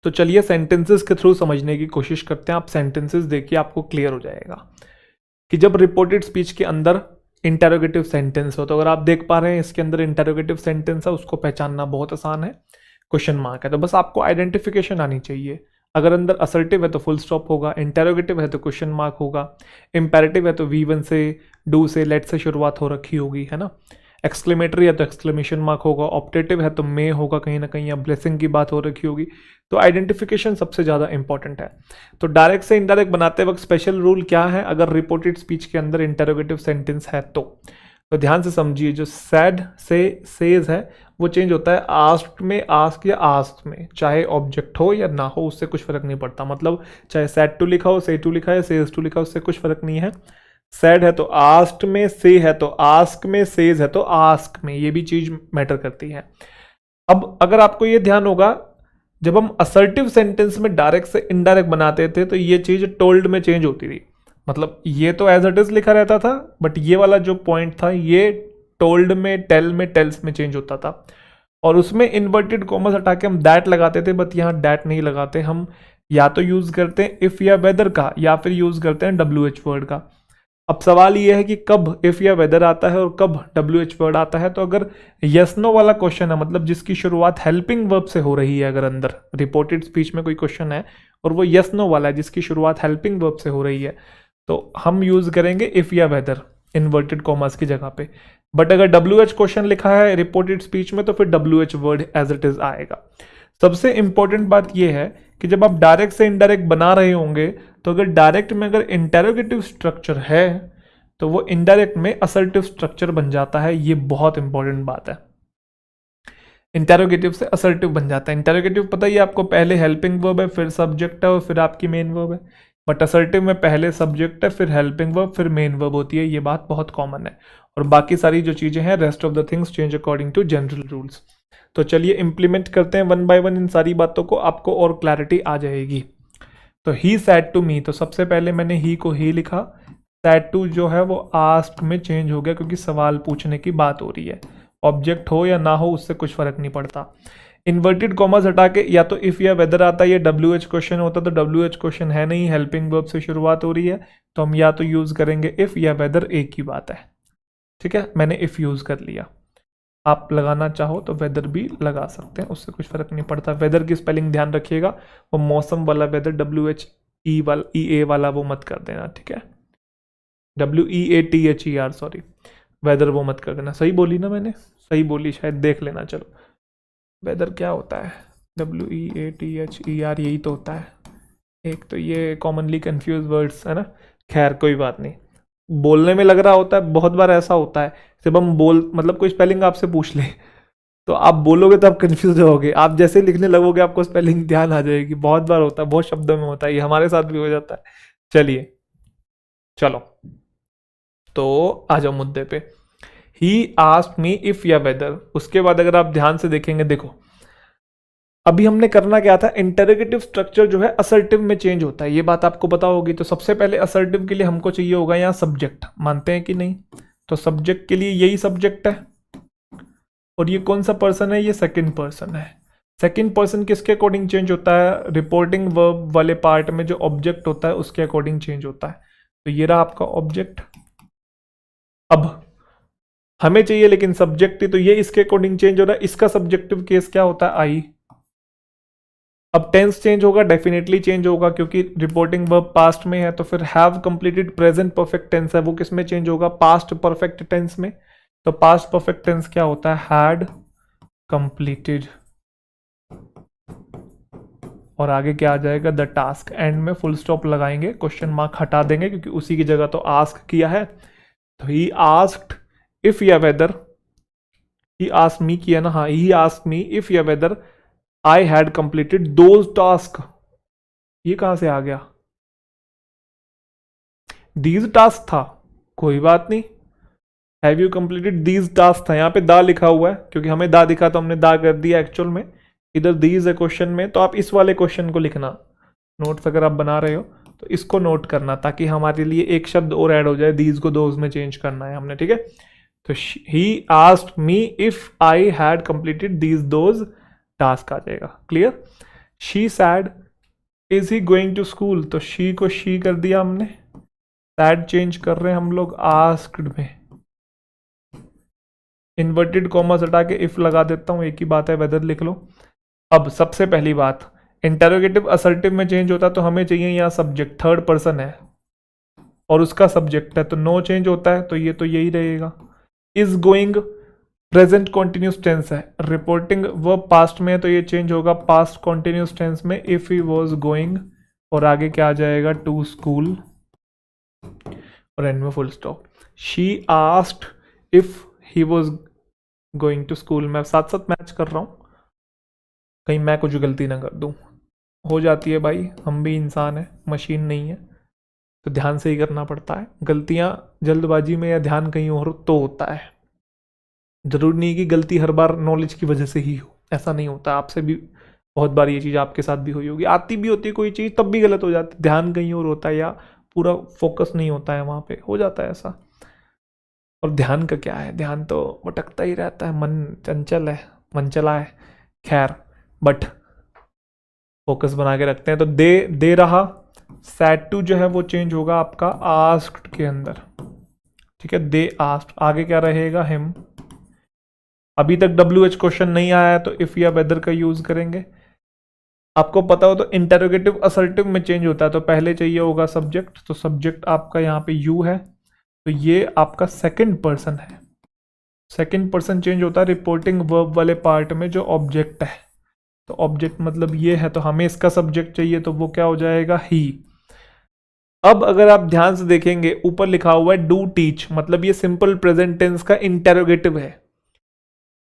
तो चलिए सेंटेंसेस के थ्रू समझने की कोशिश करते हैं। आप सेंटेंसेस देखिए, आपको क्लियर हो जाएगा कि जब रिपोर्टेड स्पीच के अंदर इंटेरोगेटिव सेंटेंस हो, तो अगर आप देख पा रहे हैं इसके अंदर इंटेरोगेटिव सेंटेंस है, उसको पहचानना बहुत आसान है। क्वेश्चन मार्क है तो बस आपको आइडेंटिफिकेशन आनी चाहिए। अगर अंदर असर्टिव है तो फुल स्टॉप होगा, इंटेरोगेटिव है तो क्वेश्चन मार्क होगा, इंपेरेटिव है तो V1 से, डू से, लेट से शुरुआत हो रखी होगी, है ना। एक्सक्लेमेटरी है तो एक्सक्लेमेशन मार्क होगा, ऑप्टेटिव है तो मे होगा कहीं ना कहीं, या ब्लेसिंग की बात हो रखी होगी। तो आइडेंटिफिकेशन सबसे ज़्यादा इंपॉर्टेंट है। तो डायरेक्ट से इनडायरेक्ट बनाते वक्त स्पेशल रूल क्या है अगर रिपोर्टेड स्पीच के अंदर इंटेरोगेटिव सेंटेंस है तो ध्यान से समझिए। जो सैड से सेज है वो चेंज होता है आस्क्ड में, आस्क या आस्क में, चाहे ऑब्जेक्ट हो या ना हो उससे कुछ फर्क नहीं पड़ता। मतलब चाहे सैड टू लिखा हो, से टू लिखा है, सेज टू लिखा हो, उससे कुछ फर्क नहीं है। सैड है तो आस्क्ड में, से है तो आस्क में, सेज है तो आस्क में, ये भी चीज मैटर करती है। अब अगर आपको ये ध्यान होगा, जब हम असर्टिव सेंटेंस में डायरेक्ट से इनडायरेक्ट बनाते थे तो ये चीज टोल्ड में चेंज होती थी। मतलब ये तो एज इट इज लिखा रहता था, बट ये वाला जो पॉइंट था ये टोल्ड में, टेल में, टेल्स में चेंज होता था। और उसमें इन्वर्टेड कॉमर्स हटा के हम दैट लगाते थे, बट यहाँ दैट नहीं लगाते। हम या तो यूज करते हैं इफ या वेदर का, या फिर यूज करते हैं WH वर्ड का। अब सवाल ये है कि कब इफ या वेदर आता है और कब WH वर्ड आता है। तो अगर यस नो वाला क्वेश्चन है, मतलब जिसकी शुरुआत हेल्पिंग वर्ब से हो रही है, अगर अंदर रिपोर्टेड स्पीच में कोई क्वेश्चन है और वो यस नो वाला है जिसकी शुरुआत हेल्पिंग वर्ब से हो रही है, तो हम यूज करेंगे इफ या वेदर इन्वर्टेड कॉमर्स की जगह पे। बट अगर WH क्वेश्चन लिखा है रिपोर्टेड स्पीच में तो फिर WH word as it is आएगा। सबसे इंपॉर्टेंट बात यह है कि जब आप डायरेक्ट से इनडायरेक्ट बना रहे होंगे तो अगर डायरेक्ट में अगर इंटेरोगेटिव स्ट्रक्चर है तो वो इनडायरेक्ट में असर्टिव स्ट्रक्चर बन जाता है। ये बहुत इंपॉर्टेंट बात है। इंटेरोगेटिव से असर्टिव बन जाता है। इंटेरोगेटिव पता ही आपको, पहले हेल्पिंग वर्ब है, फिर सब्जेक्ट है और फिर आपकी मेन वर्ब है। बट असर्टिव में पहले सब्जेक्ट है, फिर हेल्पिंग वर्ब, फिर मेन वर्ब होती है। ये बात बहुत कॉमन है। और बाकी सारी जो चीजें हैं, rest of the things change according to general rules. तो चलिए इंप्लीमेंट करते हैं वन बाय वन इन सारी बातों को, आपको और क्लैरिटी आ जाएगी। तो ही सैड टू मी, तो सबसे पहले मैंने ही को ही लिखा। सैड टू जो है वो आस्क्ड में चेंज हो गया क्योंकि सवाल पूछने की बात हो रही है। ऑब्जेक्ट हो या ना हो उससे कुछ फर्क नहीं पड़ता। इन्वर्टेड कॉमर्स हटा के या तो इफ या वेदर आता है, या WH क्वेश्चन होता तो WH क्वेश्चन है नहीं, हेल्पिंग वर्ब से शुरुआत हो रही है, तो हम या तो यूज करेंगे इफ या वेदर, एक ही बात है। ठीक है, मैंने इफ यूज कर लिया। आप लगाना चाहो तो वेदर भी लगा सकते हैं, उससे कुछ फर्क नहीं पड़ता। वेदर की स्पेलिंग ध्यान रखिएगा, वो मौसम वाला वेदर, WHE वाला EA वाला वो मत कर देना, ठीक है। WEATHER, सॉरी, वेदर वो मत कर देना। सही बोली ना मैंने? सही बोली शायद, देख लेना। चलो, वेदर क्या होता है? WEATHER, यही तो होता है। एक तो ये कॉमनली कंफ्यूज वर्ड्स है ना। खैर कोई बात नहीं, बोलने में लग रहा होता है, बहुत बार ऐसा होता है जब हम मतलब कोई स्पेलिंग आपसे पूछ ले तो आप बोलोगे तो आप कंफ्यूज होगे, आप जैसे लिखने लगोगे आपको स्पेलिंग ध्यान आ जाएगी। बहुत बार होता है, बहुत शब्दों में होता है, ये हमारे साथ भी हो जाता है। चलिए, चलो तो आ जाओ मुद्दे पे। ही आस्क्ड मी इफ या वेदर, उसके बाद अगर आप ध्यान से देखेंगे, देखो अभी हमने करना क्या था, इंटेरोगेटिव स्ट्रक्चर जो है असर्टिव में चेंज होता है, ये बात आपको पता होगी। तो सबसे पहले असर्टिव के लिए हमको चाहिए होगा यहाँ सब्जेक्ट, मानते हैं कि नहीं? तो सब्जेक्ट के लिए यही सब्जेक्ट है, और ये कौन सा पर्सन है? ये सेकंड पर्सन है। सेकंड पर्सन किसके अकॉर्डिंग चेंज होता है? रिपोर्टिंग वर्ब वाले पार्ट में जो ऑब्जेक्ट होता है उसके अकॉर्डिंग चेंज होता है। तो ये रहा आपका ऑब्जेक्ट। अब हमें चाहिए लेकिन सब्जेक्ट, तो ये इसके अकॉर्डिंग चेंज हो रहा है। इसका सब्जेक्टिव केस क्या होता है? आई। अब टेंस चेंज होगा, डेफिनेटली चेंज होगा क्योंकि रिपोर्टिंग वर्ब पास्ट में है। तो फिर have completed present perfect tense है, वो किस में चेंज होगा? पास्ट परफेक्ट टेंस में। तो पास्ट परफेक्ट टेंस क्या होता है? Had completed. और आगे क्या आ जाएगा? The task. एंड में फुल स्टॉप लगाएंगे, क्वेश्चन मार्क हटा देंगे क्योंकि उसी की जगह तो आस्क किया है। तो ही आस्क्ड इफ या वेदर, ही आस्क्ड मी किया ना, हाँ, ही आस्क्ड मी इफ या whether I had completed those task. ये कहां से आ गया? दीज टास्क था, कोई बात नहीं। Have you completed these task था, यहाँ पे दा लिखा हुआ है क्योंकि हमें दा दिखा तो हमने दा कर दिया। एक्चुअल में इधर दीज है क्वेश्चन में, तो आप इस वाले क्वेश्चन को लिखना। नोट्स अगर आप बना रहे हो तो इसको नोट करना ताकि हमारे लिए एक शब्द और ऐड हो जाए, दीज को दोज में चेंज करना है हमने, ठीक है। तो he asked me if I had completed these those task आ जाएगा। Clear? She said, is he going to school, तो शी को शी कर दिया हमने, सैड चेंज कर रहे हैं हम लोग आस्क्ड में, इन्वर्टेड कॉमर्स हटा के इफ लगा देता हूं, एक ही बात है, वेदर लिख लो। अब सबसे पहली बात, इंटरोगेटिव असर्टिव में चेंज होता है तो हमें चाहिए यहाँ सब्जेक्ट, थर्ड पर्सन है और उसका सब्जेक्ट है, तो नो चेंज होता है, तो ये तो यही रहेगा। Is going present continuous tense है, रिपोर्टिंग वो पास्ट में है तो ये चेंज होगा पास्ट कॉन्टिन्यूस टेंस में, इफ ही वॉज गोइंग, और आगे क्या आ जाएगा, टू स्कूल, और एंड में full stop. She asked if he was going to school, मैं साथ साथ मैच कर रहा हूँ, कहीं मैं कुछ गलती ना कर दूँ, हो जाती है भाई, हम भी इंसान है, मशीन नहीं है, तो ध्यान से ही करना पड़ता है, गलतियाँ जल्दबाजी में या ध्यान कहीं और तो होता है, जरूरी नहीं कि गलती हर बार नॉलेज की वजह से ही हो, ऐसा नहीं होता, आपसे भी बहुत बार ये चीज़ आपके साथ भी हुई होगी, आती भी होती है कोई चीज़ तब भी गलत हो जाती है, ध्यान कहीं और होता है या पूरा फोकस नहीं होता है वहाँ पे, हो जाता है ऐसा। और ध्यान का क्या है, ध्यान तो भटकता ही रहता है, मन चंचल है, मन चला है, खैर, बट फोकस बना के रखते हैं। तो दे रहा, सैड टू जो है वो चेंज होगा आपका आस्क्ड के अंदर, ठीक है, दे आस्क्ड, आगे क्या रहेगा, हिम। अभी तक WH क्वेश्चन नहीं आया है तो इफ या वेदर का यूज करेंगे। आपको पता हो तो इंटरोगेटिव असर्टिव में चेंज होता है, तो पहले चाहिए होगा सब्जेक्ट, तो सब्जेक्ट आपका यहाँ पे यू है, तो ये आपका सेकंड पर्सन है, सेकंड पर्सन चेंज होता है रिपोर्टिंग वर्ब वाले पार्ट में जो ऑब्जेक्ट है, तो ऑब्जेक्ट मतलब ये है, तो हमें इसका सब्जेक्ट चाहिए, तो वो क्या हो जाएगा, ही। अब अगर आप ध्यान से देखेंगे ऊपर लिखा हुआ है डू टीच, मतलब ये सिंपल प्रेजेंट टेंस का इंटेरोगेटिव है,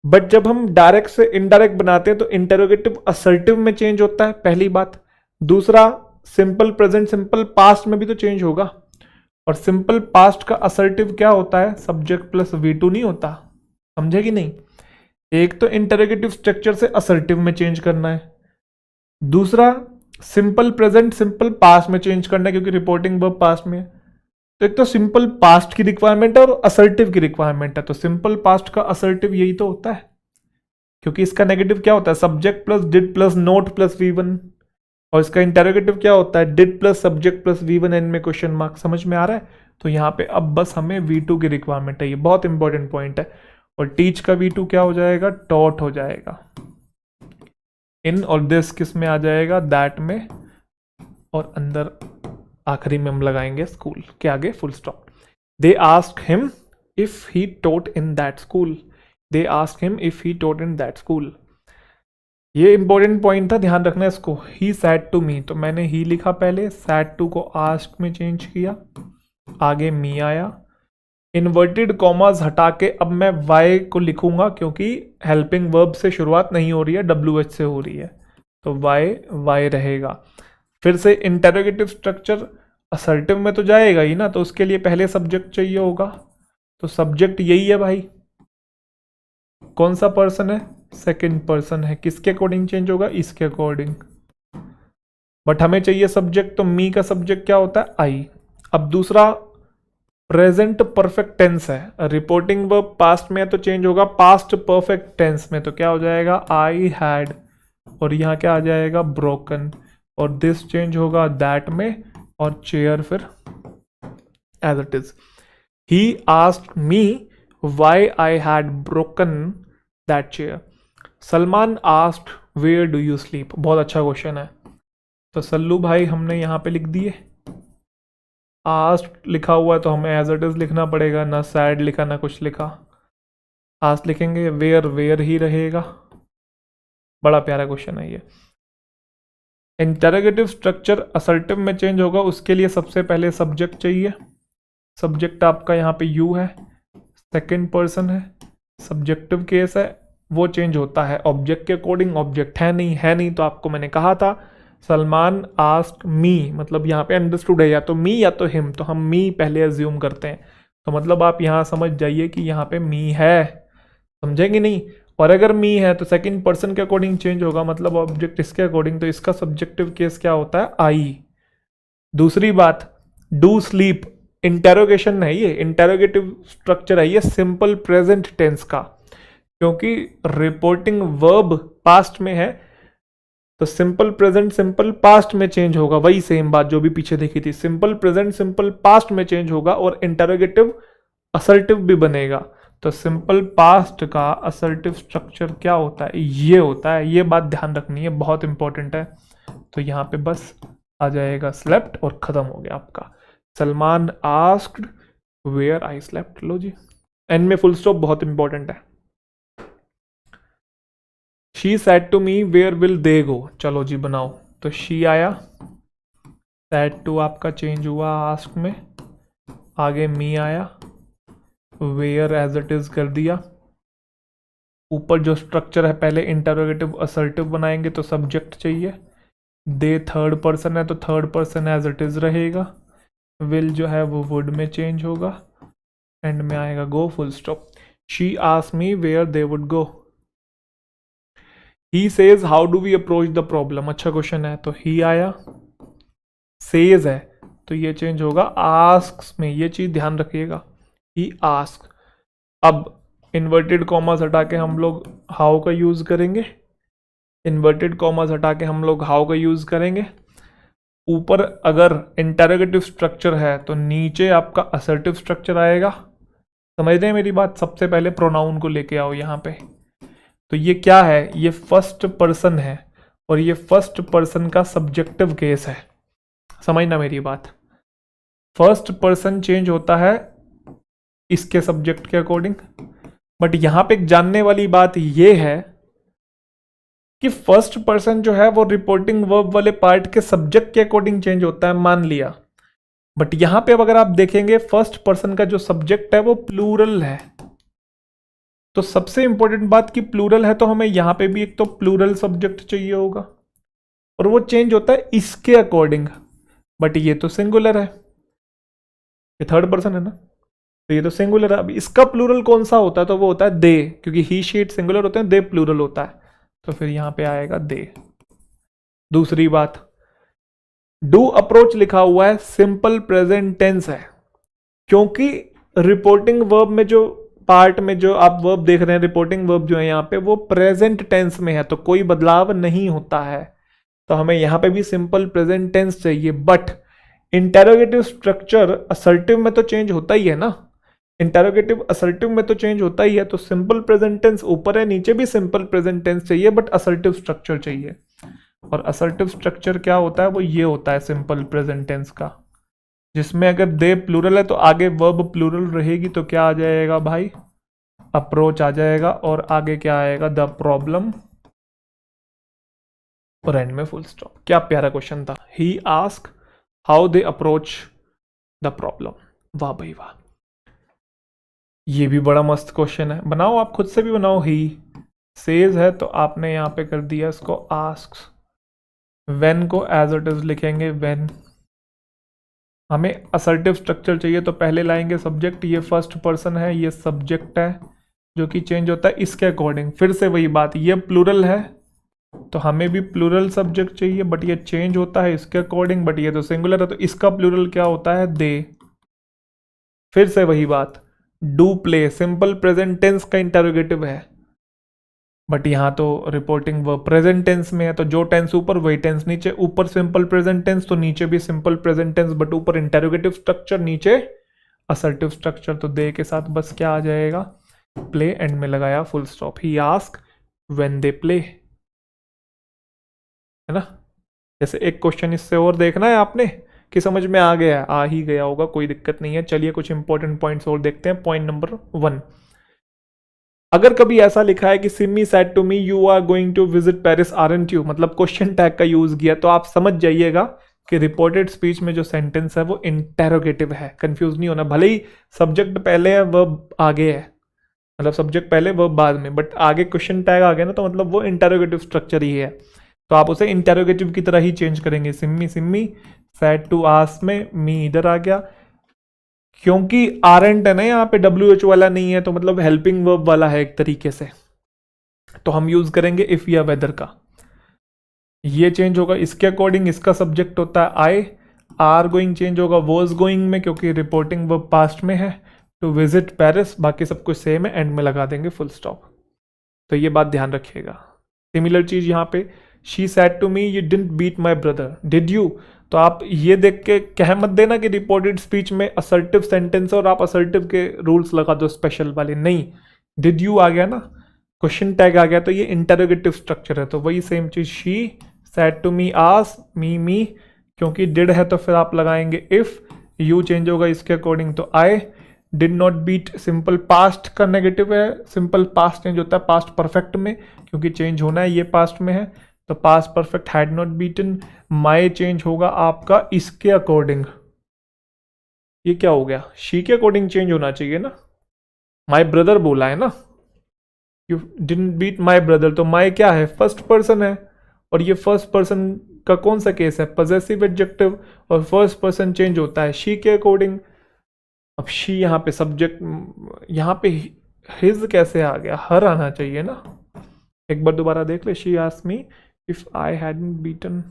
बट जब हम डायरेक्ट से इनडायरेक्ट बनाते हैं तो इंटेरोगेटिव असर्टिव में चेंज होता है, पहली बात। दूसरा, सिंपल प्रेजेंट सिंपल पास्ट में भी तो चेंज होगा, और सिंपल पास्ट का असर्टिव क्या होता है, सब्जेक्ट प्लस V2 नहीं होता, समझे कि नहीं। एक तो इंटेरोगेटिव स्ट्रक्चर से असर्टिव में चेंज करना है, दूसरा सिंपल प्रेजेंट सिंपल पास्ट में चेंज करना है क्योंकि रिपोर्टिंग वर्ब पास्ट में है। तो एक तो सिंपल पास्ट की रिक्वायरमेंट है और असर्टिव की रिक्वायरमेंट है, तो सिंपल पास्ट का असर्टिव यही तो होता है, क्योंकि इसका नेगेटिव क्या होता है, subject plus did plus note plus V1, और इसका इंटेरोगेटिव क्या होता है, did plus subject plus V1 and में क्वेश्चन मार्क, समझ में आ रहा है। तो यहाँ पे अब बस हमें V2 की रिक्वायरमेंट है, ये बहुत इंपॉर्टेंट पॉइंट है। और टीच का V2 क्या हो जाएगा, टॉट हो जाएगा, इन और दिस किस में आ जाएगा, दैट में, और अंदर आखिरी में हम लगाएंगे स्कूल के आगे full stop. They ask him if he taught in that school, they ask him if he taught in that school, ये इंपॉर्टेंट पॉइंट था, ध्यान रखना इसको। ही सैड टू मी, तो मैंने ही लिखा पहले, सैड टू को आस्क में चेंज किया, आगे मी आया, इन्वर्टेड कॉमास हटा के अब मैं वाई को लिखूंगा क्योंकि हेल्पिंग वर्ब से शुरुआत नहीं हो रही है, WH से हो रही है, तो वाई रहेगा। फिर से इंटेरोगेटिव स्ट्रक्चर असर्टिव में तो जाएगा ही ना, तो उसके लिए पहले सब्जेक्ट चाहिए होगा, तो सब्जेक्ट यही है भाई, कौन सा पर्सन है, सेकंड पर्सन है, किसके अकॉर्डिंग चेंज होगा, इसके अकॉर्डिंग, बट हमें चाहिए सब्जेक्ट, तो मी का सब्जेक्ट क्या होता है, आई। अब दूसरा प्रेजेंट परफेक्ट टेंस है, रिपोर्टिंग वर्ब पास्ट में है तो चेंज होगा पास्ट परफेक्ट टेंस में, तो क्या हो जाएगा, आई हैड, और यहाँ क्या आ जाएगा, ब्रोकन, और दिस चेंज होगा दैट में, और चेयर फिर as it is. He asked me why I had broken that chair. Salman asked where do you sleep, बहुत अच्छा क्वेश्चन है, तो सल्लू भाई हमने यहाँ पे लिख दिए, आस्क्ड लिखा हुआ है तो हमें एज इट इज लिखना पड़ेगा, ना सैड लिखा ना कुछ लिखा, आस्क्ड लिखेंगे, वेयर ही रहेगा, बड़ा प्यारा क्वेश्चन है ये। इंटरोगेटिव स्ट्रक्चर असर्टिव में चेंज होगा, उसके लिए सबसे पहले सब्जेक्ट चाहिए, सब्जेक्ट आपका यहाँ पे यू है, सेकंड पर्सन है, सब्जेक्टिव केस है, वो चेंज होता है ऑब्जेक्ट के अकॉर्डिंग, ऑब्जेक्ट है नहीं तो आपको मैंने कहा था सलमान आस्क्ड मी, मतलब यहाँ पे अंडरस्टूड है या तो मी या तो हिम, तो हम मी पहले एज्यूम करते हैं, तो मतलब आप यहाँ समझ जाइए कि यहाँ पे मी है, समझेंगे नहीं। और अगर मी है तो सेकंड पर्सन के अकॉर्डिंग चेंज होगा, मतलब ऑब्जेक्ट इसके अकॉर्डिंग, तो इसका सब्जेक्टिव केस क्या होता है, आई। दूसरी बात, डू स्लीप इंटेरोगेशन है, ये इंटेरोगेटिव स्ट्रक्चर है, ये सिंपल प्रेजेंट टेंस का, क्योंकि रिपोर्टिंग वर्ब पास्ट में है तो सिंपल प्रेजेंट सिंपल पास्ट में चेंज होगा, वही सेम बात जो भी पीछे देखी थी, सिंपल प्रेजेंट सिंपल पास्ट में चेंज होगा और इंटरोगेटिव असर्टिव भी बनेगा। तो सिंपल पास्ट का असर्टिव स्ट्रक्चर क्या होता है, ये होता है। ये बात ध्यान रखनी है, बहुत इंपॉर्टेंट है। तो यहाँ पे बस आ जाएगा स्लेप्ट और खत्म हो गया आपका। Salman asked where I slept, लो जी, एंड में फुल स्टॉप बहुत इंपॉर्टेंट है। She said to me where will they go, चलो जी बनाओ। तो शी आया, सेड टू आपका चेंज हुआ आस्क में, आगे मी आया, वेयर एज इट इज कर दिया। ऊपर जो स्ट्रक्चर है पहले इंटरोगेटिव असर्टिव बनाएंगे तो सब्जेक्ट चाहिए। दे थर्ड पर्सन है तो third person as it is रहेगा। विल जो है वो वुड में चेंज होगा, एंड में आएगा go, full stop. She asked me where they would go. He says how do we approach the problem, अच्छा क्वेश्चन है। तो ही आया, सेज है तो ये चेंज होगा आस्क्स में, ये चीज ध्यान रखिएगा। He ask. अब इन्वर्टेड कॉमास हटा के हम लोग हाउ का यूज करेंगे, इन्वर्टेड कॉमास हटा के हम लोग हाउ का यूज करेंगे। ऊपर अगर इंटरोगेटिव स्ट्रक्चर है तो नीचे आपका असर्टिव स्ट्रक्चर आएगा। समझ रहे हैं मेरी बात? सबसे पहले प्रोनाउन को लेके आओ यहाँ पे। तो ये क्या है, ये फर्स्ट पर्सन है और ये फर्स्ट पर्सन का सब्जेक्टिव केस है। समझना मेरी बात, फर्स्ट पर्सन चेंज होता है इसके सब्जेक्ट के अकॉर्डिंग। बट यहां पे एक जानने वाली बात ये है कि फर्स्ट पर्सन जो है वो रिपोर्टिंग वर्ब वाले पार्ट के सब्जेक्ट के अकॉर्डिंग चेंज होता है, मान लिया। बट यहां पे अब अगर आप देखेंगे फर्स्ट पर्सन का जो सब्जेक्ट है वो प्लूरल है। तो सबसे इंपॉर्टेंट बात कि प्लूरल है तो हमें यहां पे भी एक तो प्लूरल सब्जेक्ट चाहिए होगा और वो चेंज होता है इसके अकॉर्डिंग। बट ये तो सिंगुलर है, ये थर्ड पर्सन है ना, तो ये तो सिंगुलर है। अब इसका प्लूरल कौन सा होता है, तो वो होता है दे, क्योंकि ही शीट सिंगुलर होते हैं, दे प्लूरल होता है। तो फिर यहां पे आएगा दे। दूसरी बात, डू अप्रोच लिखा हुआ है, सिंपल प्रेजेंट टेंस है, क्योंकि रिपोर्टिंग वर्ब में जो पार्ट में जो आप वर्ब देख रहे हैं, रिपोर्टिंग वर्ब जो है यहाँ पे वो प्रेजेंट टेंस में है, तो कोई बदलाव नहीं होता है। तो हमें यहाँ पे भी सिंपल प्रेजेंट टेंस चाहिए। बट इंटेरोगेटिव स्ट्रक्चर असर्टिव में तो चेंज होता ही है ना, इंटेरोगेटिव असर्टिव में तो चेंज होता ही है। तो सिंपल प्रेजेंट टेंस ऊपर है, नीचे भी सिंपल प्रेजेंट टेंस चाहिए, बट असर्टिव स्ट्रक्चर चाहिए। और असर्टिव स्ट्रक्चर क्या होता है, वो ये होता है सिंपल प्रेजेंट टेंस का, जिसमें अगर दे प्लूरल है तो आगे वर्ब प्लूरल रहेगी, तो क्या आ जाएगा भाई, अप्रोच आ जाएगा। और आगे क्या आएगा, द प्रॉब्लम, और एंड में फुल स्टॉप। क्या प्यारा क्वेश्चन था। He ask how they approach the problem, वाह भाई वाह, ये भी बड़ा मस्त क्वेश्चन है। बनाओ, आप खुद से भी बनाओ। ही सेज है तो आपने यहां पे कर दिया इसको आस्क्स। व्हेन को एज इट इज लिखेंगे व्हेन। हमें असर्टिव स्ट्रक्चर चाहिए तो पहले लाएंगे सब्जेक्ट, ये फर्स्ट पर्सन है, ये सब्जेक्ट है जो कि चेंज होता है इसके अकॉर्डिंग। फिर से वही बात, ये प्लूरल है तो हमें भी प्लूरल सब्जेक्ट चाहिए, बट ये चेंज होता है इसके अकॉर्डिंग। बट ये तो सिंगुलर है तो इसका प्लूरल क्या होता है, दे। फिर से वही बात, do play simple present tense का इंटरोगेटिव है, बट यहाँ तो रिपोर्टिंग वर्ब प्रेजेंट टेंस में है, तो जो टेंस ऊपर वही टेंस नीचे। ऊपर सिंपल प्रेजेंट टेंस तो नीचे भी सिंपल प्रेजेंट टेंस, बट ऊपर इंटरोगेटिव स्ट्रक्चर, नीचे असर्टिव स्ट्रक्चर। तो दे के साथ बस क्या आ जाएगा, प्ले, एंड में लगाया full stop. He ask when they play, है ना। जैसे एक क्वेश्चन इससे और देखना है आपने कि समझ में आ गया है, आ ही गया होगा, कोई दिक्कत नहीं है। चलिए कुछ इंपॉर्टेंट पॉइंट्स और देखते हैं। पॉइंट नंबर 1, अगर कभी ऐसा लिखा है कि Simi said to me you are going to visit Paris aren't you, मतलब क्वेश्चन टैग का यूज किया, तो आप समझ जाइएगा कि रिपोर्टेड स्पीच में जो सेंटेंस है वो इंटेरोगेटिव है। कंफ्यूज नहीं होना, भले ही सब्जेक्ट पहले है वर्ब आगे है, मतलब सब्जेक्ट पहले वर्ब बाद में, बट आगे क्वेश्चन टैग आ गया ना, तो मतलब वो इंटेरोगेटिव स्ट्रक्चर ही है, तो आप उसे इंटेरोगेटिव की तरह ही चेंज करेंगे। Simi Simi said to ask में मी इधर आ गया, क्योंकि आरंट है ना यहाँ पे, WH वाला नहीं है, तो मतलब हेल्पिंग वर्ब वाला है एक तरीके से, तो हम यूज करेंगे इफ या वेदर का। ये चेंज होगा इसके अकॉर्डिंग, इसका सब्जेक्ट होता है आई। आर गोइंग चेंज होगा वॉज गोइंग में, क्योंकि रिपोर्टिंग वर्ब पास्ट में है। टू विजिट पेरिस, बाकी सब कुछ सेम है, एंड में लगा देंगे फुल स्टॉप। तो ये बात ध्यान रखिएगा। सिमिलर चीज यहाँ पे she said to me you didn't beat my brother, did you? तो आप ये देख के कह मत देना कि रिपोर्टेड स्पीच में असर्टिव सेंटेंस और आप असर्टिव के रूल्स लगा दो स्पेशल वाले, नहीं, डिड यू आ गया ना, क्वेश्चन टैग आ गया, तो ये इंटरोगेटिव स्ट्रक्चर है, तो वही सेम चीज, शी सैड टू मी, आस मी, क्योंकि डिड है तो फिर आप लगाएंगे इफ, यू चेंज होगा इसके अकॉर्डिंग, तो I did not beat simple past का नेगेटिव है, सिंपल पास्ट चेंज होता है पास्ट परफेक्ट में, क्योंकि चेंज होना है, ये पास्ट में है, तो past perfect had not beaten, my change होगा आपका इसके अकॉर्डिंग, ये क्या हो गया, शी के अकॉर्डिंग चेंज होना चाहिए ना, माई ब्रदर बोला है ना, you didn't beat my brother, तो माई क्या है, फर्स्ट पर्सन है, और ये फर्स्ट पर्सन का कौन सा केस है, पजेसिव एडजेक्टिव, और फर्स्ट पर्सन चेंज होता है शी के अकॉर्डिंग। अब शी यहाँ पे सब्जेक्ट, यहाँ पे हिज कैसे आ गया, हर आना चाहिए ना, एक बार दोबारा देख ले, she asked me if I hadn't beaten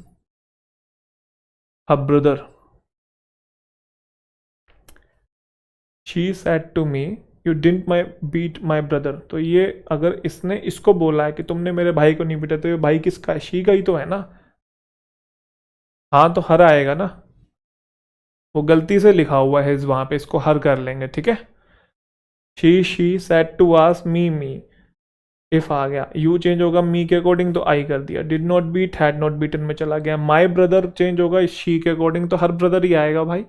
her brother, she said to me you didn't beat my brother, तो ये अगर इसने इसको बोला है कि तुमने मेरे भाई को नहीं बीटा, तो ये भाई किसका है, शी का ही तो है ना, हाँ तो हर आएगा ना, वो गलती से लिखा हुआ है वहां पे, इसको हर कर लेंगे, ठीक है, she said to ask me, if आ गया, यू चेंज होगा मी के अकॉर्डिंग, तो आई कर दिया, did not beat had not beaten में चला गया, माई ब्रदर चेंज होगा शी के अकॉर्डिंग, तो हर ब्रदर ही आएगा भाई,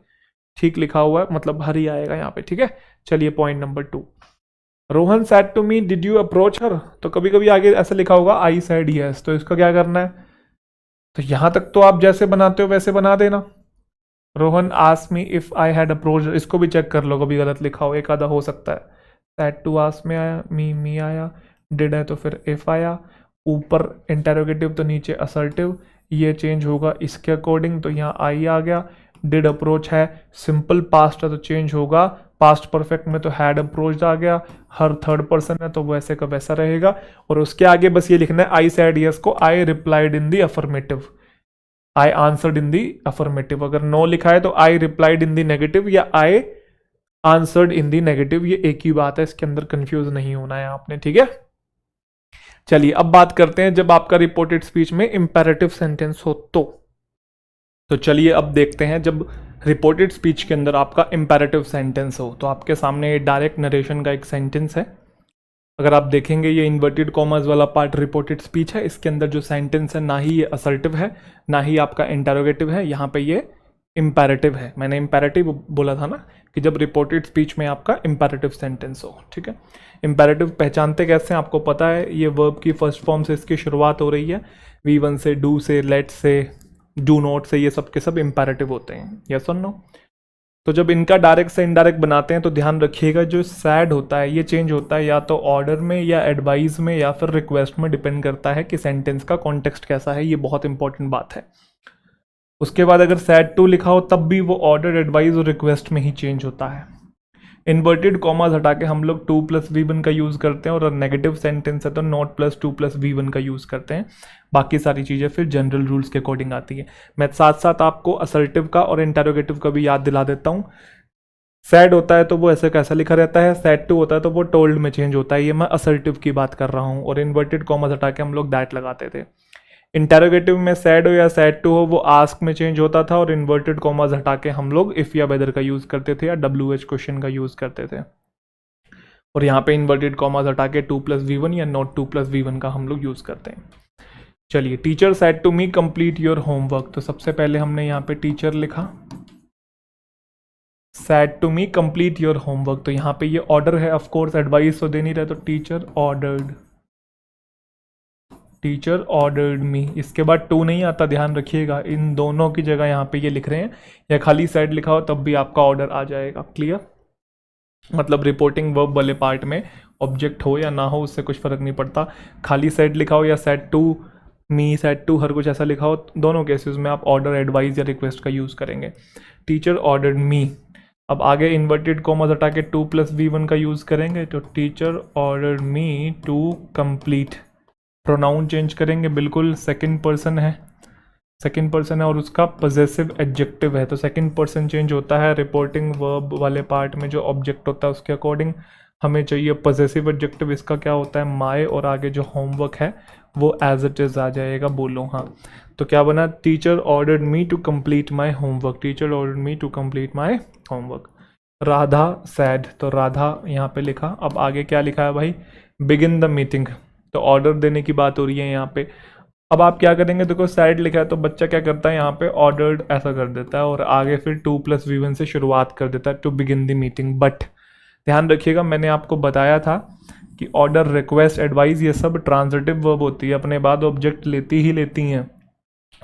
ठीक लिखा हुआ है, मतलब हर ही आएगा यहाँ पे, ठीक है। चलिए point number 2, Rohan said to me did you approach her, तो कभी कभी आगे ऐसा लिखा होगा आई सैड यस, तो इसका क्या करना है, तो यहां तक तो आप जैसे बनाते हो वैसे बना देना, Rohan asked me if I had approach, इसको भी चेक कर लो कभी गलत लिखा हो, एक आधा हो सकता है, सैड टू आस्क में आया, मी आया, डिड है तो फिर इफ आया, ऊपर इंटेरोगेटिव तो नीचे असर्टिव, ये चेंज होगा इसके अकॉर्डिंग, तो यहाँ आई आ गया, डिड अप्रोच है सिंपल पास्ट है तो चेंज होगा, पास्ट परफेक्ट में तो हैड अप्रोच्ड आ गया, हर थर्ड पर्सन है तो वैसे का वैसा रहेगा, और उसके आगे बस ये लिखना है आई सेड यस को I replied in the affirmative, I answered in the affirmative, अगर नो लिखा है तो I replied in the negative या I answered in the negative, ये एक ही बात है, इसके अंदर कंफ्यूज नहीं होना है आपने, ठीक है। चलिए अब बात करते हैं जब आपका रिपोर्टेड स्पीच में इंपेरेटिव सेंटेंस हो तो चलिए अब देखते हैं जब रिपोर्टेड स्पीच के अंदर आपका इंपेरेटिव सेंटेंस हो, तो आपके सामने डायरेक्ट नरेशन का एक सेंटेंस है, अगर आप देखेंगे ये इन्वर्टेड कॉमर्स वाला पार्ट रिपोर्टेड स्पीच है, इसके अंदर जो सेंटेंस है ना ही ये असर्टिव है ना ही आपका इंटेरोगेटिव है, यहाँ पे ये इंपेरेटिव है, मैंने इंपेरेटिव बोला था ना कि जब रिपोर्टेड स्पीच में आपका इंपेरेटिव सेंटेंस हो, ठीक है। इंपेरेटिव पहचानते कैसे हैं आपको पता है, ये वर्ब की फर्स्ट फॉर्म से इसकी शुरुआत हो रही है, V1 से, डू से, लेट से, डू नॉट से, ये सब के सब इंपेरेटिव होते हैं, यस और नो। तो जब इनका डायरेक्ट से इनडायरेक्ट बनाते हैं तो ध्यान रखिएगा जो सैड होता है ये चेंज होता है या तो ऑर्डर में या एडवाइस में या फिर रिक्वेस्ट में, डिपेंड करता है कि सेंटेंस का कॉन्टेक्स्ट कैसा है, ये बहुत इंपॉर्टेंट बात है। उसके बाद अगर सैड टू लिखा हो तब भी वो ऑर्डर, एडवाइस और रिक्वेस्ट में ही चेंज होता है। इन्वर्टेड कॉमास हटा के हम लोग 2+V1 का यूज़ करते हैं, और नेगेटिव सेंटेंस है तो नॉट प्लस 2+V1 का यूज़ करते हैं, बाकी सारी चीज़ें फिर जनरल रूल्स के अकॉर्डिंग आती है। मैं साथ साथ आपको असर्टिव का और इंटेरोगेटिव का भी याद दिला देता हूँ। सैड होता है तो वो ऐसे कैसा लिखा रहता है, सैड टू होता है तो वो टोल्ड में चेंज होता है, ये मैं असर्टिव की बात कर रहा हूँ, और इन्वर्टेड कॉमास हटा के हम लोग दैट लगाते थे। इंटेरोगेटिव में सैड हो या सैड टू हो वो आस्क में चेंज होता था, और इन्वर्टेड कॉमास हटा के हम लोग इफ या वेदर का यूज़ करते थे या WH क्वेश्चन का यूज़ करते थे, और यहाँ पे इन्वर्टेड कॉमास हटा के 2+V1 या नॉट 2+V1 का हम लोग यूज़ करते हैं। चलिए, teacher said to me complete your homework, तो सबसे पहले हमने यहाँ पे टीचर लिखा, said to me complete your homework, तो यहाँ पे ये ऑर्डर है, ऑफ कोर्स एडवाइस तो दे नहीं रहे, तो टीचर ऑर्डर्ड मी, इसके बाद टू नहीं आता, ध्यान रखिएगा, इन दोनों की जगह यहाँ पे ये लिख रहे हैं, या खाली सैड लिखा हो तब भी आपका ऑर्डर आ जाएगा, क्लियर। मतलब रिपोर्टिंग वर्ब वाले पार्ट में ऑब्जेक्ट हो या ना हो उससे कुछ फर्क नहीं पड़ता, खाली सैड लिखा हो या said to me, said to, her कुछ ऐसा लिखा हो, दोनों केसेस में आप ऑर्डर, एडवाइस या रिक्वेस्ट का यूज़ करेंगे। टीचर ऑर्डर्ड मी, अब आगे इन्वर्टेड कॉमास हटा के 2+V1 का यूज़ करेंगे, तो teacher ordered me to complete, pronoun change करेंगे, बिल्कुल सेकंड पर्सन है और उसका पजेसिव एडजेक्टिव है, तो सेकंड पर्सन चेंज होता है रिपोर्टिंग वर्ब वाले पार्ट में, जो ऑब्जेक्ट होता है उसके अकॉर्डिंग, हमें चाहिए पॉसेसिव एडजेक्टिव, इसका क्या होता है माय, और आगे जो होमवर्क है वो एज इट इज़ आ जाएगा, बोलो हाँ। तो क्या बना, teacher ordered me to complete my homework, teacher ordered me to complete my homework. Radha said, तो राधा यहाँ पे लिखा। अब आगे क्या लिखा है भाई, बिगिन द मीटिंग, तो ऑर्डर देने की बात हो रही है यहाँ पे। अब आप क्या करेंगे, देखो सैड लिखा है तो बच्चा क्या करता है यहाँ पे ऑर्डर्ड ऐसा कर देता है और आगे फिर 2+V1 से शुरुआत कर देता है to begin the meeting. But ध्यान रखिएगा, मैंने आपको बताया था कि ऑर्डर, रिक्वेस्ट, एडवाइस ये सब ट्रांजिटिव वर्ब होती है, अपने बाद ऑब्जेक्ट लेती ही लेती हैं।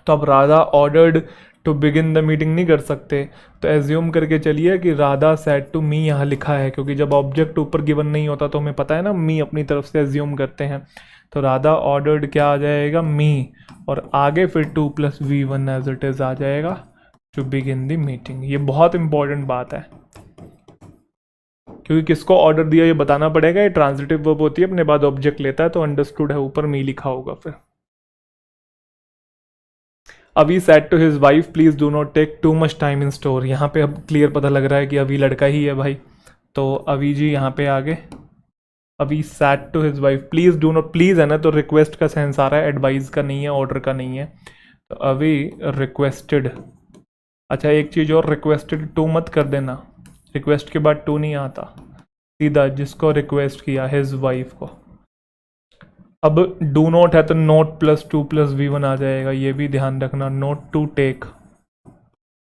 तो अब Radha ordered to begin the meeting नहीं कर सकते, तो एज्यूम करके चलिए कि राधा सेड टू मी यहाँ लिखा है, क्योंकि जब ऑब्जेक्ट ऊपर गिवन नहीं होता तो हमें पता है ना, मी अपनी तरफ से एज्यूम करते हैं। तो राधा ऑर्डर्ड क्या आ जाएगा, मी, और आगे फिर 2+V1 एज इट इज आ जाएगा टू बिगिन द मीटिंग। ये बहुत इंपॉर्टेंट बात है, क्योंकि किसको ऑर्डर दिया ये बताना पड़ेगा। ये ट्रांजिटिव वर्ब होती है, अपने बाद ऑब्जेक्ट लेता है, तो अंडरस्टूड है, ऊपर मी लिखा होगा। फिर Abhi said to his wife please do not take too much time in store. यहाँ पे अब क्लियर पता लग रहा है कि अभी लड़का ही है भाई, तो अभी जी यहाँ पे आगे Abhi said to his wife please do not, please है ना तो रिक्वेस्ट का सेंस आ रहा है, एडवाइस का नहीं है, ऑर्डर का नहीं है। तो अभी रिक्वेस्टेड, अच्छा एक चीज़ और, रिक्वेस्टेड टू मत कर देना, रिक्वेस्ट के बाद टू नहीं आता, सीधा जिसको रिक्वेस्ट किया हिज वाइफ को। अब डू नॉट है तो नोट +2+V1 आ जाएगा, ये भी ध्यान रखना। नोट टू टेक,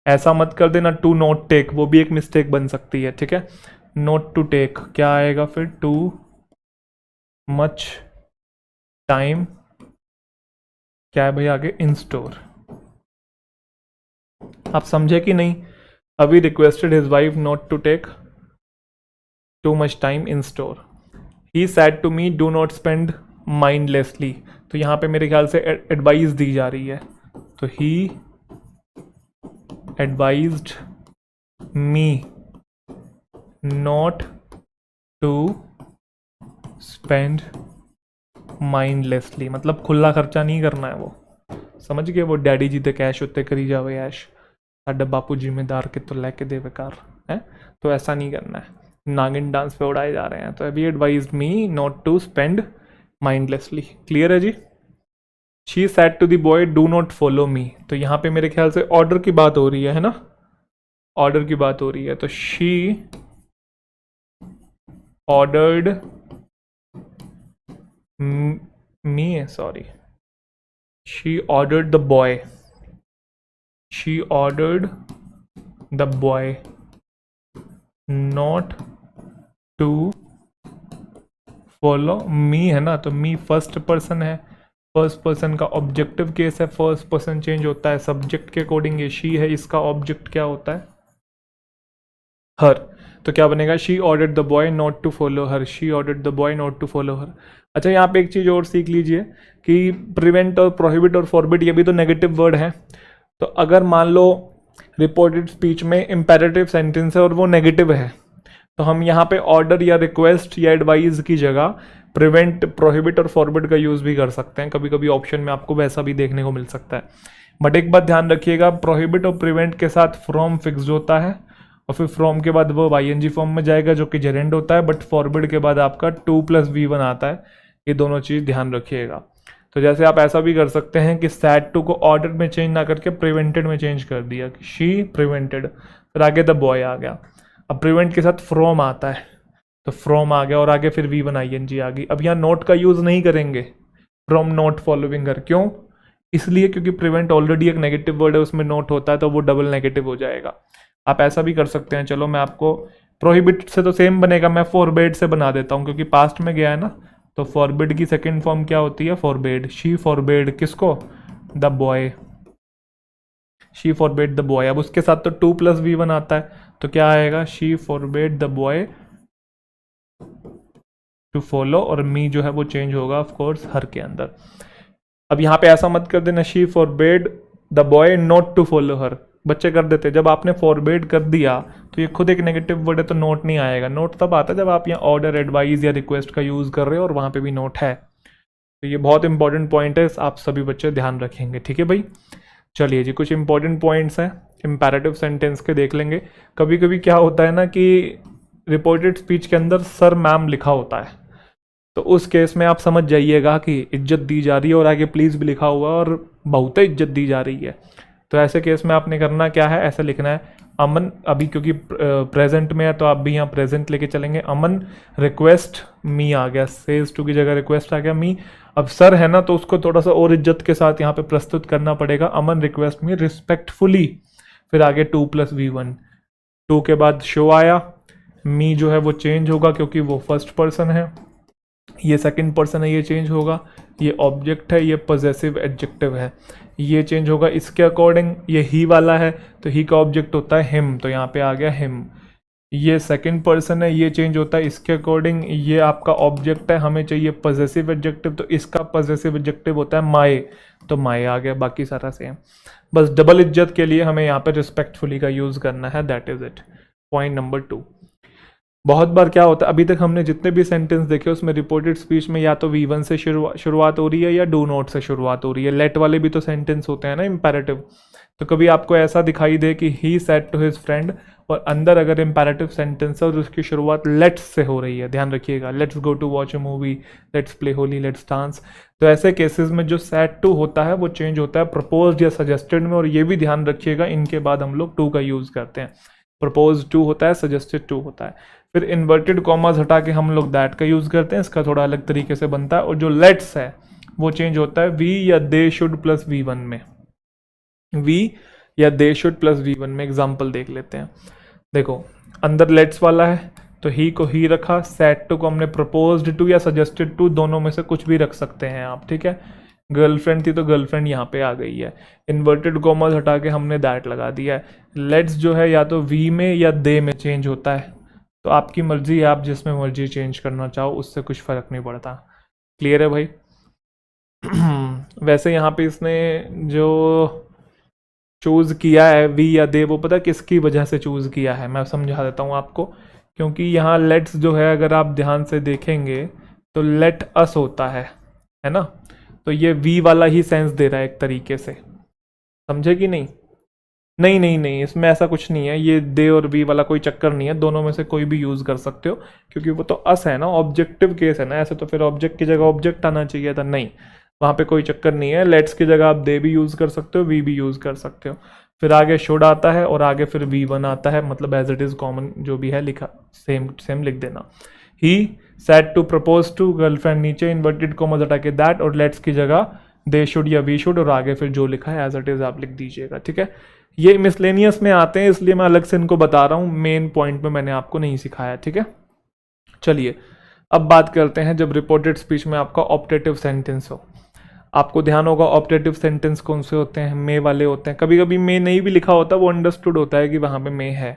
ऐसा मत कर देना टू नॉट टेक, वो भी एक मिस्टेक बन सकती है, ठीक है। नोट टू टेक क्या आएगा फिर, टू मच टाइम, क्या है भाई आगे, इन स्टोर। आप समझे कि नहीं। Abhi requested his wife not to take too much time in store. He said to me do not spend mindlessly, तो यहाँ पे मेरे ख्याल से एडवाइस दी जा रही है, तो he advised me not to spend mindlessly, मतलब खुला खर्चा नहीं करना है, वो समझ गए, वो डैडी जी दे कैश उत्ते करी जावे ऐश, साडा बापू जिम्मेदार के तो लेके दे बेकार है, तो ऐसा नहीं करना है, नागिन डांस पे उड़ाए जा रहे हैं। तो अभी advised me not to spend mindlessly, clear है जी। She said to the boy do not follow me, तो यहाँ पे मेरे ख्याल से ऑर्डर की बात हो रही है ना, ऑर्डर की बात हो रही है, तो she ordered me, sorry, she ordered the boy, she ordered the boy not to follow me, है ना, तो मी फर्स्ट पर्सन है, फर्स्ट पर्सन का ऑब्जेक्टिव केस है, फर्स्ट पर्सन चेंज होता है सब्जेक्ट के अकॉर्डिंग, ये शी है, इसका ऑब्जेक्ट क्या होता है, हर, तो क्या बनेगा, she ordered the boy not to follow her, she ordered the boy not to follow her. अच्छा यहाँ पे एक चीज़ और सीख लीजिए कि प्रिवेंट और प्रोहिबिट और फॉरबिड ये भी तो नेगेटिव वर्ड है, तो अगर मान लो रिपोर्टेड स्पीच में इम्पेरेटिव सेंटेंस है और वो नेगेटिव है, तो हम यहाँ पे ऑर्डर या रिक्वेस्ट या एडवाइस की जगह प्रिवेंट, प्रोहिबिट और फॉरबिड का यूज़ भी कर सकते हैं, कभी कभी ऑप्शन में आपको वैसा भी देखने को मिल सकता है। बट एक बात ध्यान रखिएगा, प्रोहिबिट और प्रिवेंट के साथ फ्रॉम फिक्स्ड होता है, और फिर फ्रॉम के बाद वो ING फॉर्म में जाएगा जो कि जेरेंड होता है, बट फॉरबिड के बाद आपका 2+V1 आता है, ये दोनों चीज़ ध्यान रखिएगा। तो जैसे आप ऐसा भी कर सकते हैं कि सैड टू को ऑर्डर में चेंज ना करके प्रिवेंटेड में चेंज कर दिया, कि शी प्रिवेंटेड, फिर आगे द बॉय आ गया। अब प्रिवेंट के साथ फ्रॉम आता है तो फ्रॉम आ गया, और आगे फिर V1 ING आ गई। अब यहाँ नोट का यूज़ नहीं करेंगे, फ्रॉम नॉट फॉलोइंग हर, क्यों, इसलिए क्योंकि प्रिवेंट ऑलरेडी एक नेगेटिव वर्ड है, उसमें नोट होता है, तो वो डबल नेगेटिव हो जाएगा। आप ऐसा भी कर सकते हैं, चलो मैं आपको प्रोहिबिट से तो सेम बनेगा, मैं फॉरबेड से बना देता हूँ क्योंकि पास्ट में गया है ना, तो फॉरबिड की सेकंड फॉर्म क्या होती है, फॉरबेड, शी फॉरबेड किसको, the boy, she forbade the boy. अब उसके साथ तो 2+V1 आता है, तो क्या आएगा, she forbade the boy to follow, और मी जो है वो चेंज होगा ऑफ कोर्स हर के अंदर। अब यहाँ पे ऐसा मत कर देना, she forbade the boy not to follow her, बच्चे कर देते, जब आपने फॉरबेड कर दिया तो ये खुद एक नेगेटिव वर्ड है, तो नोट नहीं आएगा। नोट तब आता है जब आप यहाँ ऑर्डर, एडवाइस या रिक्वेस्ट का यूज़ कर रहे हो और वहाँ पे भी नोट है, तो ये बहुत इंपॉर्टेंट पॉइंट है, आप सभी बच्चे ध्यान रखेंगे, ठीक है भाई। चलिए जी, कुछ इंपॉर्टेंट पॉइंट्स हैं इम्पेरेटिव सेंटेंस के देख लेंगे। कभी कभी क्या होता है ना कि रिपोर्टेड स्पीच के अंदर सर मैम लिखा होता है, तो उस केस में आप समझ जाइएगा कि इज्जत दी जा रही है, और आगे प्लीज़ भी लिखा हुआ है और बहुत इज्जत दी जा रही है। तो ऐसे केस में आपने करना क्या है, ऐसे लिखना है अमन, अभी क्योंकि प्रेजेंट में है तो आप भी यहाँ प्रेजेंट लेके चलेंगे। अमन रिक्वेस्ट मी आ गया, सेज टू की जगह रिक्वेस्ट आ गया मी। अब सर है ना, तो उसको थोड़ा सा और इज्जत के साथ यहाँ पे प्रस्तुत करना पड़ेगा। अमन रिक्वेस्ट मी रिस्पेक्टफुली, फिर आगे 2+V1, 2 के बाद शो आया। मी जो है वो चेंज होगा क्योंकि वो फर्स्ट पर्सन है, ये सेकंड पर्सन है, ये चेंज होगा। ये ऑब्जेक्ट है, ये पॉजेसिव एडजेक्टिव है, ये चेंज होगा इसके अकॉर्डिंग। ये ही वाला है तो ही का ऑब्जेक्ट होता है हिम, तो यहाँ पे आ गया हिम। ये सेकंड पर्सन है, ये चेंज होता है इसके अकॉर्डिंग। ये आपका ऑब्जेक्ट है, हमें चाहिए पॉजेसिव एडजेक्टिव, तो इसका पॉजेसिव एडजेक्टिव होता है माय, तो माय आ गया। बाकी सारा सेम, बस डबल इज्जत के लिए हमें यहाँ पे रिस्पेक्टफुली का यूज़ करना है। That is it. Point number 2। बहुत बार क्या होता है, अभी तक हमने जितने भी सेंटेंस देखे उसमें रिपोर्टेड स्पीच में या तो V1 से शुरुआत हो रही है या डू नॉट से शुरुआत हो रही है। लेट वाले भी तो सेंटेंस होते हैं ना इम्पेरेटिव। तो कभी आपको ऐसा दिखाई दे कि he said to his friend, और अंदर अगर इम्पेरेटिव सेंटेंस है और उसकी शुरुआत लेट्स से हो रही है, ध्यान रखिएगा, let's go to watch a movie, let's play Holi, let's dance. तो ऐसे केसेस में जो सेड टू होता है वो चेंज होता है प्रपोज्ड या सजेस्टेड में। और ये भी ध्यान रखिएगा, इनके बाद हम लोग टू का यूज़ करते हैं। प्रपोज टू होता है, सजेस्टेड टू होता है। फिर इन्वर्टेड कॉमास हटा के हम लोग दैट का यूज़ करते हैं, इसका थोड़ा अलग तरीके से बनता है। और जो लेट्स है वो चेंज होता है वी या दे शुड प्लस V1 में, वी या दे शुड प्लस V1 में। एग्जाम्पल देख लेते हैं। देखो अंदर लेट्स वाला है तो ही को ही रखा, सेड टू को हमने प्रपोज्ड टू या सजेस्टेड टू, दोनों में से कुछ भी रख सकते हैं आप, ठीक है। गर्लफ्रेंड थी तो गर्लफ्रेंड यहाँ पे आ गई है। इन्वर्टेड कॉमास हटा के हमने दैट लगा दिया है। लेट्स जो है या तो वी में या दे में चेंज होता है, तो आपकी मर्जी है, आप जिसमें मर्जी चेंज करना चाहो, उससे कुछ फ़र्क नहीं पड़ता। क्लियर है भाई? वैसे यहाँ पे इसने जो चूज़ किया है वी या दे, वो पता किसकी वजह से चूज़ किया है, मैं समझा देता हूँ आपको। क्योंकि यहाँ लेट्स जो है अगर आप ध्यान से देखेंगे तो लेट अस होता है ना, तो ये वी वाला ही सेंस दे रहा है एक तरीके से, समझे कि नहीं? नहीं नहीं नहीं, इसमें ऐसा कुछ नहीं है, ये दे और वी वाला कोई चक्कर नहीं है, दोनों में से कोई भी यूज़ कर सकते हो, क्योंकि वो तो अस है ना, ऑब्जेक्टिव केस है ना। ऐसे तो फिर ऑब्जेक्ट की जगह ऑब्जेक्ट आना चाहिए था, नहीं, वहाँ पे कोई चक्कर नहीं है। लेट्स की जगह आप दे भी यूज़ कर सकते हो, वी भी यूज़ कर सकते हो। फिर आगे शुड आता है और आगे फिर V1 आता है, मतलब एज इट इज़ कॉमन जो भी है लिखा सेम सेम लिख देना। He said to propose to girlfriend, नीचे इन्वर्टेड कॉमास हटा के दैट, और लेट्स की जगह दे शुड या वी शुड, और आगे फिर जो लिखा है एज इट इज़ आप लिख दीजिएगा, ठीक है। ये मिसलेनियस में आते हैं इसलिए मैं अलग से इनको बता रहा हूँ, मेन पॉइंट में मैंने आपको नहीं सिखाया, ठीक है। चलिए अब बात करते हैं जब रिपोर्टेड स्पीच में आपका ऑप्टेटिव सेंटेंस हो। आपको ध्यान होगा ऑप्टेटिव सेंटेंस कौन से होते हैं, मे वाले होते हैं। कभी कभी मे नहीं भी लिखा होता, वो अंडरस्टूड होता है कि वहां पे मे है।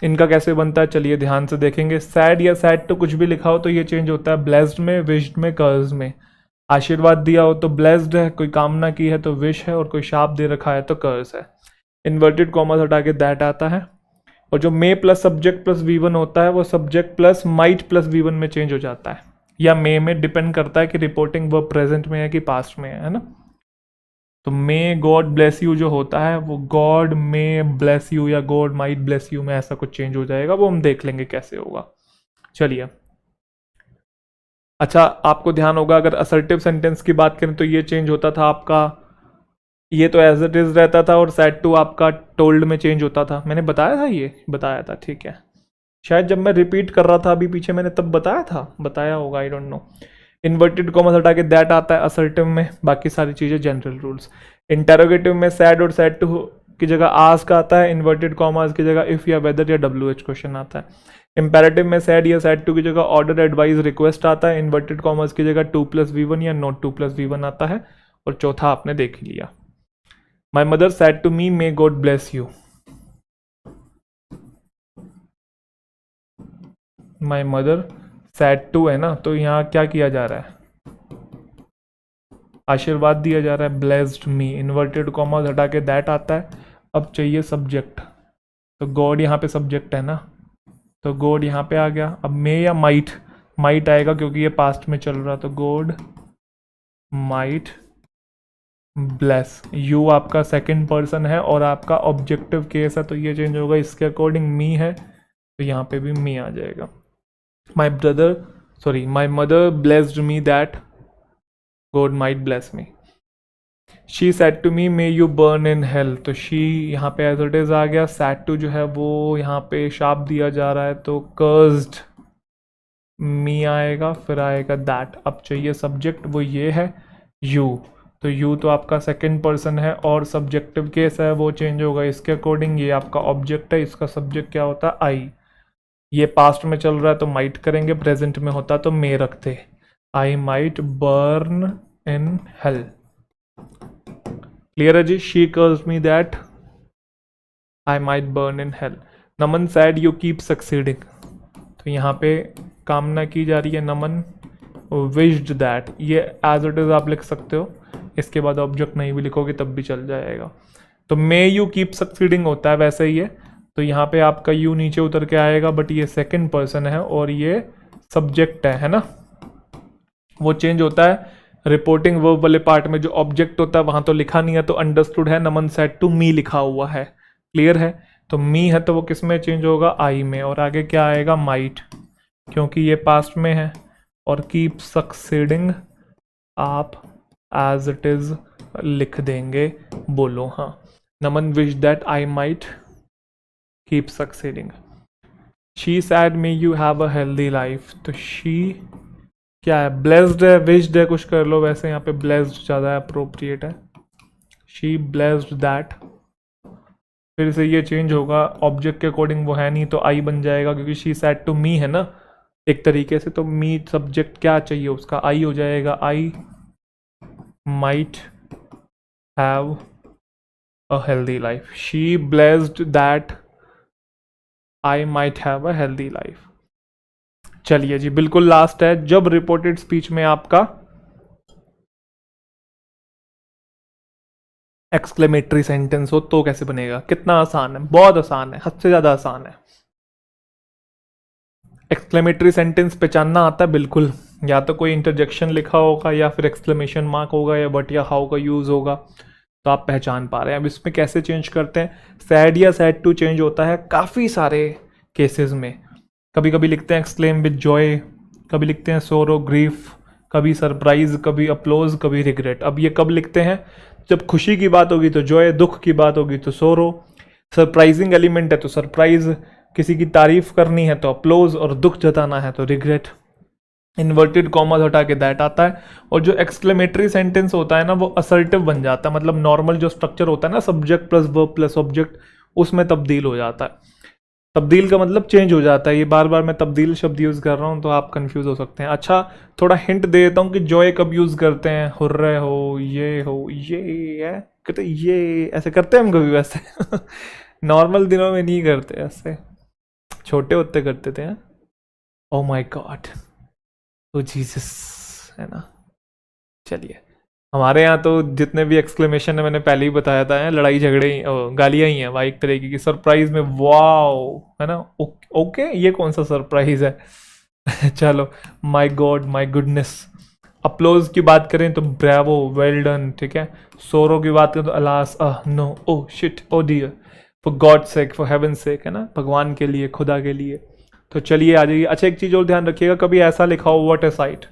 इनका कैसे बनता है चलिए ध्यान से देखेंगे। सैड या सैड तो कुछ भी लिखा हो तो ये चेंज होता है ब्लेस्ड में, विश्ड में, कर्ज में। आशीर्वाद दिया हो तो ब्लेस्ड है, कोई कामना की है तो विश है, और कोई शाप दे रखा है तो कर्ज है। इन्वर्टेड कॉमास हटा के दैट आता है। और जो मे प्लस सब्जेक्ट प्लस V1 होता है वो subject plus might plus V1 में चेंज हो जाता है, या मे में, डिपेंड करता है कि रिपोर्टिंग वर्ब प्रेजेंट में है कि पास्ट में है ना। तो मे गॉड ब्लेस यू जो होता है वो गॉड मे ब्लेस यू या गॉड माइट ब्लेस यू में ऐसा कुछ चेंज हो जाएगा, वो हम देख लेंगे कैसे होगा। चलिए अच्छा, आपको ध्यान होगा अगर असर्टिव सेंटेंस की बात करें तो ये चेंज होता था आपका, ये तो एज इट इज रहता था, और सेड टू आपका टोल्ड में चेंज होता था। मैंने बताया था, ये बताया था, ठीक है। शायद जब मैं रिपीट कर रहा था अभी पीछे मैंने तब बताया था, बताया होगा, I don't know. Inverted commas हटा के दैट आता है असर्टिव में, बाकी सारी चीज़ें जनरल रूल्स। इंटेरोगेटिव में सैड और सैड टू की जगह आस्क आता है, इन्वर्टेड कॉमास की जगह इफ़ या वेदर या WH क्वेश्चन आता है। इंपेरेटिव में सैड या सैड टू की जगह ऑर्डर, एडवाइस, रिक्वेस्ट आता है। इन्वर्टेड कॉमास की जगह 2+V1 या नॉट 2+V1 आता है। और चौथा आपने देख ही लिया, my mother said to me may God bless you. My mother said to है ना, तो यहाँ क्या किया जा रहा है, आशीर्वाद दिया जा रहा है, ब्लेस्ड मी। इन्वर्टेड कॉमास हटा के दैट आता है। अब चाहिए सब्जेक्ट, तो गॉड यहाँ पे सब्जेक्ट है ना, तो गॉड यहाँ पे आ गया। अब मे या माइट, माइट आएगा क्योंकि ये पास्ट में चल रहा, तो गॉड माइट ब्लेस यू आपका सेकंड पर्सन है और आपका ऑब्जेक्टिव केस है, तो ये चेंज होगा इसके अकॉर्डिंग। मी है तो यहाँ पे भी मी आ जाएगा। My mother blessed me that God might bless me. She said to me may you burn in hell, तो शी यहाँ पे एज इट इज आ गया। सेड टू जो है वो यहाँ पे शाप दिया जा रहा है, तो कर्स्ड मी आएगा, फिर आएगा दैट। अब चाहिए सब्जेक्ट, वो ये है यू, तो यू तो आपका सेकंड पर्सन है और सब्जेक्टिव केस है वो चेंज होगा इसके अकॉर्डिंग। ये आपका ऑब्जेक्ट है, इसका सब्जेक्ट क्या होता है आई। ये पास्ट में चल रहा है तो माइट करेंगे, प्रेजेंट में होता तो मे रखते। I might burn in hell. Clear है जी। She calls me that I might burn in hell. Naman said you keep succeeding, तो यहाँ पे कामना की जा रही है। नमन विश्ड दैट, ये एज इट इज आप लिख सकते हो, इसके बाद ऑब्जेक्ट नहीं भी लिखोगे तब भी चल जाएगा। तो मे यू कीप सक्सीडिंग होता है वैसे ही है, तो यहाँ पे आपका यू नीचे उतर के आएगा, बट ये सेकंड पर्सन है और ये सब्जेक्ट है ना, वो चेंज होता है। रिपोर्टिंग वर्ब वाले पार्ट में जो ऑब्जेक्ट होता है वहां तो लिखा नहीं है, तो अंडरस्टूड है। नमन सेड टू मी लिखा हुआ है, क्लियर है। तो मी है तो वो किस में चेंज होगा, आई में, और आगे क्या आएगा माइट, क्योंकि ये पास्ट में है। और कीप सक्सीडिंग आप एज इट इज लिख देंगे, बोलो हाँ। Naman wish that I might keep succeeding. She said may you have a healthy life, तो शी क्या है, ब्लेस्ड है, विश्ड है, कुछ कर लो, वैसे यहाँ पे ब्लेस्ड ज़्यादा अप्रोप्रिएट है। शी ब्लेस्ड दैट, फिर से ये चेंज होगा, ऑब्जेक्ट के अकॉर्डिंग वो है नहीं तो आई बन जाएगा, क्योंकि शी सैड टू मी है ना एक तरीके से, तो मी सब्जेक्ट क्या चाहिए उसका, आई हो जाएगा। I might have a healthy life. She blessed that I might have a healthy life. चलिए जी, बिल्कुल लास्ट है, जब रिपोर्टेड स्पीच में आपका एक्सक्लेमेटरी सेंटेंस हो तो कैसे बनेगा। कितना आसान है, बहुत आसान है, हद से ज्यादा आसान है। एक्सक्लेमेटरी सेंटेंस पहचानना आता है बिल्कुल, या तो कोई इंटरजेक्शन लिखा होगा या फिर एक्सक्लेमेशन मार्क होगा या बट या हाउ का यूज होगा, तो आप पहचान पा रहे हैं। अब इसमें कैसे चेंज करते हैं, सैड या सैड टू चेंज होता है काफ़ी सारे केसेस में। कभी कभी लिखते हैं एक्सक्लेम विद जॉय, कभी लिखते हैं सोरो ग्रीफ, कभी सरप्राइज, कभी अप्लोज, कभी रिग्रेट। अब ये कब लिखते हैं, जब खुशी की बात होगी तो जॉय, दुख की बात होगी तो सोरो, सरप्राइजिंग एलिमेंट है तो सरप्राइज, किसी की तारीफ करनी है तो अप्लोज, और दुख जताना है तो रिग्रेट। इन्वर्टेड कॉमर्स हटा के दैट आता है। और जो एक्सक्लेमेटरी सेंटेंस होता है ना वो असर्टिव बन जाता है, मतलब नॉर्मल जो स्ट्रक्चर होता है ना subject plus verb plus object, उसमें तब्दील हो जाता है। तब्दील का मतलब चेंज हो जाता है। ये बार बार मैं तब्दील शब्द यूज़ कर रहा हूँ तो आप कंफ्यूज हो सकते हैं। अच्छा, थोड़ा हिंट दे देता हूँ कि जॉय कब यूज़ करते हैं, हुर्रे हो, ये है, कहते ये ऐसे करते हैं हम कभी वैसे नॉर्मल दिनों में नहीं करते ऐसे, छोटे होते करते थे। Oh my God, oh Jesus, है ना। चलिए, हमारे यहाँ तो जितने भी एक्सक्लेमेशन है मैंने पहले ही बताया था, लड़ाई झगड़े ही, गालियाँ ही हैं भाई एक तरीके की। सरप्राइज में वाओ, है ना, ओके ये कौन सा सरप्राइज है चलो, my God, my goodness. Applause की बात करें तो ब्रावो, वेल डन, ठीक है। सोरो की बात करें तो alas, no, oh shit, oh dear, for God sake, for heaven sake, है ना, भगवान के लिए, खुदा के लिए। तो चलिए आ जाइए। अच्छा, एक चीज़ और ध्यान रखिएगा, कभी ऐसा लिखा हो व्हाट ए साइट,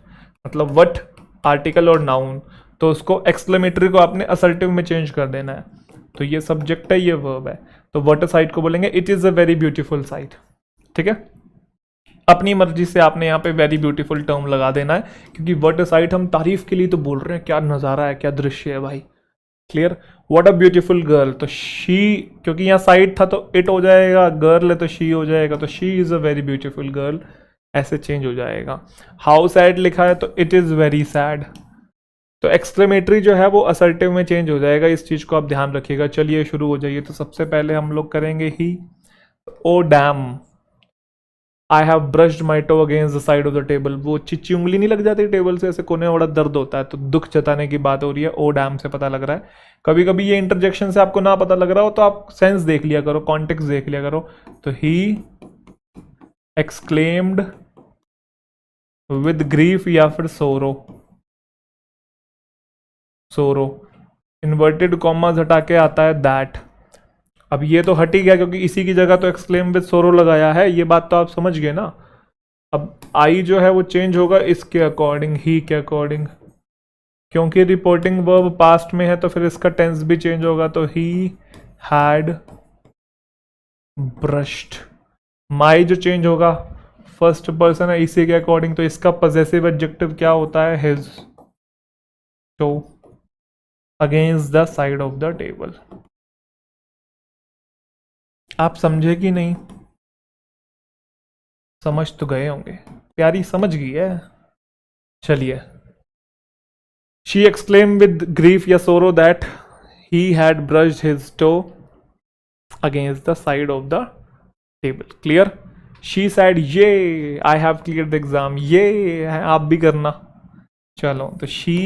मतलब व्हाट आर्टिकल और नाउन, तो उसको एक्सक्लेमेटरी को आपने असर्टिव में चेंज कर देना है। तो ये सब्जेक्ट है, ये वर्ब है, तो व्हाट अ साइट को बोलेंगे it is a very beautiful sight, ठीक है। अपनी मर्जी से आपने यहाँ पे वेरी ब्यूटीफुल टर्म लगा देना है, क्योंकि व्हाट अ साइट हम तारीफ के लिए तो बोल रहे हैं, क्या नज़ारा है, क्या दृश्य है भाई, clear. What a beautiful girl, तो शी, क्योंकि यहाँ साइट था तो इट हो जाएगा, गर्ल है तो शी हो जाएगा, तो she is a very beautiful girl, ऐसे चेंज हो जाएगा। हाउ सैड लिखा है तो इट इज़ वेरी सैड, तो एक्सक्लेमेटरी जो है वो असर्टिव में चेंज हो जाएगा, इस चीज़ को आप ध्यान रखिएगा। चलिए शुरू हो जाइए। तो सबसे पहले हम लोग करेंगे ही, oh damn, I have brushed my toe against the side of the table, वो चिच्ची उंगली नहीं लग जाती टेबल से ऐसे कोने में, बड़ा दर्द होता है, तो दुख जताने की बात हो रही है, ओ डैम से पता लग रहा है। कभी कभी ये इंटरजेक्शन से आपको ना पता लग रहा हो तो आप सेंस देख लिया करो, कॉन्टेक्स्ट देख लिया करो। तो ही एक्सक्लेम्ड विद ग्रीफ या फिर सोरो, सोरो, इन्वर्टेड कॉमास हटा के आता है दैट, अब ये तो हट ही गया क्योंकि इसी की जगह तो एक्सक्लेम विद सोरो लगाया है, ये बात तो आप समझ गए ना। अब आई जो है वो चेंज होगा इसके अकॉर्डिंग, ही के अकॉर्डिंग, क्योंकि रिपोर्टिंग वर्ब पास्ट में है तो फिर इसका टेंस भी चेंज होगा, तो ही हैड ब्रश्ड। माई जो चेंज होगा फर्स्ट पर्सन है इसी के अकॉर्डिंग, तो इसका पॉजेसिव एडजेक्टिव क्या होता है, हिज। तो against the side of the table. आप समझे कि नहीं? समझ तो गए होंगे, प्यारी समझ गई है। चलिए, शी एक्सक्लेम विद ग्रीफ या सोरो that he had brushed his toe against the side of the table. Clear? She said, "Yay! I have cleared the exam." ये आप भी करना। चलो, तो she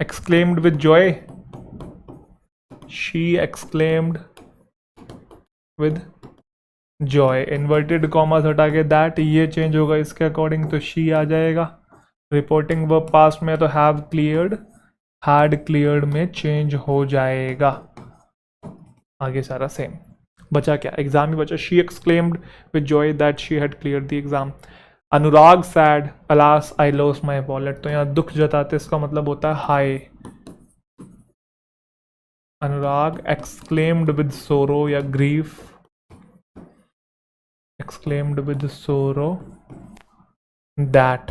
exclaimed with joy. She exclaimed with joy. Inverted commas हटा के that ये change होगा इसके अकॉर्डिंग, तो she आ जाएगा। रिपोर्टिंग वर्ब पास्ट में तो have cleared, had cleared में चेंज हो जाएगा। आगे सारा सेम बचा, क्या एग्जाम ही बचा। She exclaimed with joy that she had cleared the exam. Anurag sad alas I lost my wallet. तो यहाँ दुख जताते इसका मतलब होता है हाय। अनुराग एक्सक्लेम्ड विद सोरो या grief, exclaimed with sorrow that,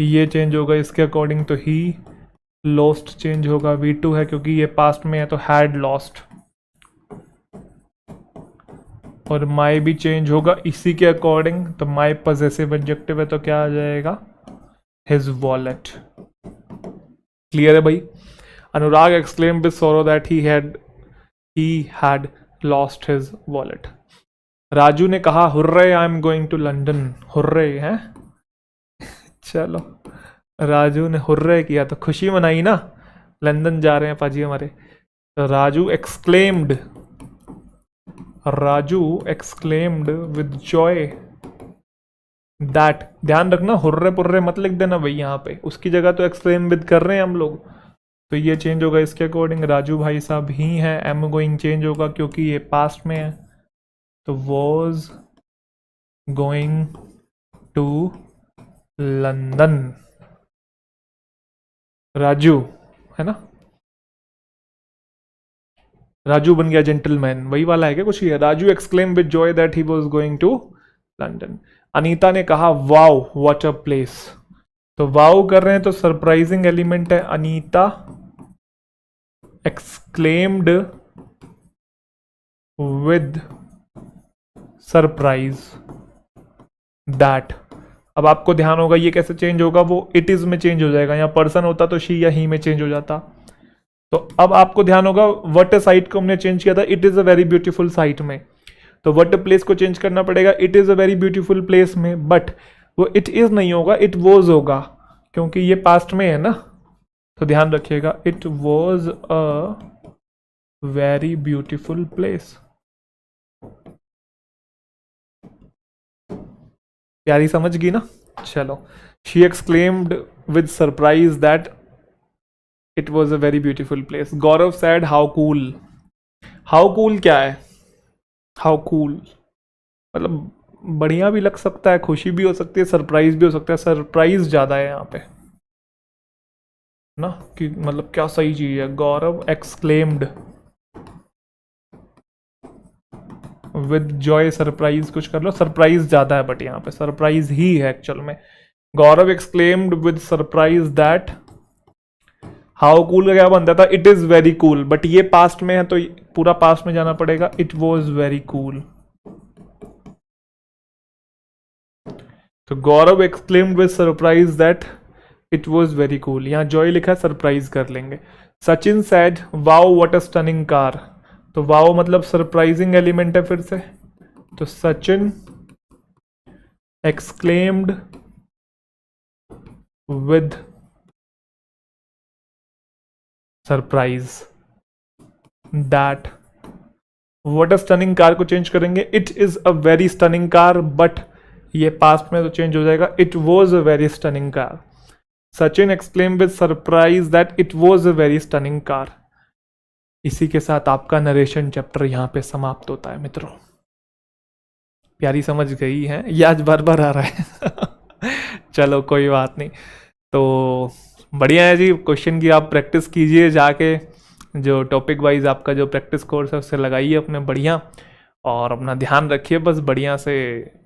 ये चेंज होगा इसके अकॉर्डिंग, तो ही लॉस्ट चेंज होगा, V2 है क्योंकि ये पास्ट में है तो हैड लॉस्ट। और माई भी चेंज होगा इसी के अकॉर्डिंग, तो माई पॉजेसिव एडजेक्टिव है तो क्या आ जाएगा, हिज वॉलेट। क्लियर है भाई? Anurag exclaim with sorrow that he had lost his wallet. Raju ने कहा hurray I am going to London. Hurray है चलो, राजू ने हुर्रे किया तो खुशी मनाई ना, लंदन जा रहे हैं पाजी हमारे। तो Raju exclaimed with joy that. ध्यान रखना हुर्रे पुर्रे मत लिख देना भाई यहाँ पे, उसकी जगह तो एक्सक्लेम विद कर रहे हैं हम लोग, तो ये चेंज होगा इसके अकॉर्डिंग। राजू भाई साहब ही हैं, एम गोइंग चेंज होगा क्योंकि ये पास्ट में है, तो was going to London. Raju है ना, राजू बन गया जेंटलमैन, वही वाला है क्या कुछ ये। Raju exclaim with joy that he was going to London. Anita ने कहा वाओ व्हाट अ प्लेस। तो वाओ कर रहे हैं तो सरप्राइजिंग एलिमेंट है। Anita exclaimed with surprise that. अब आपको ध्यान होगा ये कैसे चेंज होगा, वो इट इज में चेंज हो जाएगा। यहाँ पर्सन होता तो शी या ही में चेंज हो जाता। तो अब आपको ध्यान होगा व्हाट अ साइट को हमने चेंज किया था it is a very beautiful sight में, तो व्हाट अ प्लेस को चेंज करना पड़ेगा it is a very beautiful place में, बट वो इट इज नहीं होगा, इट वॉज होगा क्योंकि ये पास्ट में है ना। तो ध्यान रखिएगा, it was a very beautiful place. प्यारी समझ गई ना। चलो, she exclaimed with surprise that it was a very beautiful place. Gaurav sad how cool. How cool क्या है, हाउ कूल मतलब बढ़िया भी लग सकता है, खुशी भी हो सकती है, सरप्राइज भी हो सकता है। सरप्राइज ज्यादा है यहाँ पे ना, कि मतलब क्या सही चीज है। गौरव एक्सक्लेम्ड विद जॉय सरप्राइज, कुछ कर लो, सरप्राइज ज्यादा है बट यहाँ पे सरप्राइज ही है एक्चुअल में। Gaurav exclaimed with surprise that, how cool का क्या बनता था, it is very cool, but ये पास्ट में है तो पूरा पास्ट में जाना पड़ेगा, इट वॉज वेरी कूल। तो Gaurav exclaimed with surprise that it was very cool. यहाँ जॉय लिखा है, सरप्राइज कर लेंगे। Sachin said wow what a stunning car. तो वाओ मतलब सरप्राइजिंग एलिमेंट है फिर से, तो Sachin exclaimed with surprise that, what a stunning car को चेंज करेंगे, it is a very stunning car, but ये पास्ट में तो चेंज हो जाएगा, it was a very stunning car. Sachin exclaim with surprise that it was a very stunning car. इसी के साथ आपका नरेशन चैप्टर यहाँ पे समाप्त होता है मित्रों। प्यारी समझ गई है, ये आज बार बार आ रहा है चलो कोई बात नहीं। तो बढ़िया है जी, क्वेश्चन की आप प्रैक्टिस कीजिए जाके, जो टॉपिक वाइज आपका जो प्रैक्टिस कोर्स है उससे लगाइए अपने बढ़िया, और अपना ध्यान रखिए, बस बढ़िया से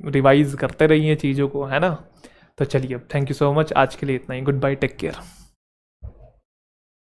रिवाइज करते रहिए चीज़ों को, है ना। तो चलिए, थैंक यू सो मच, आज के लिए इतना ही, गुड बाय, टेक केयर।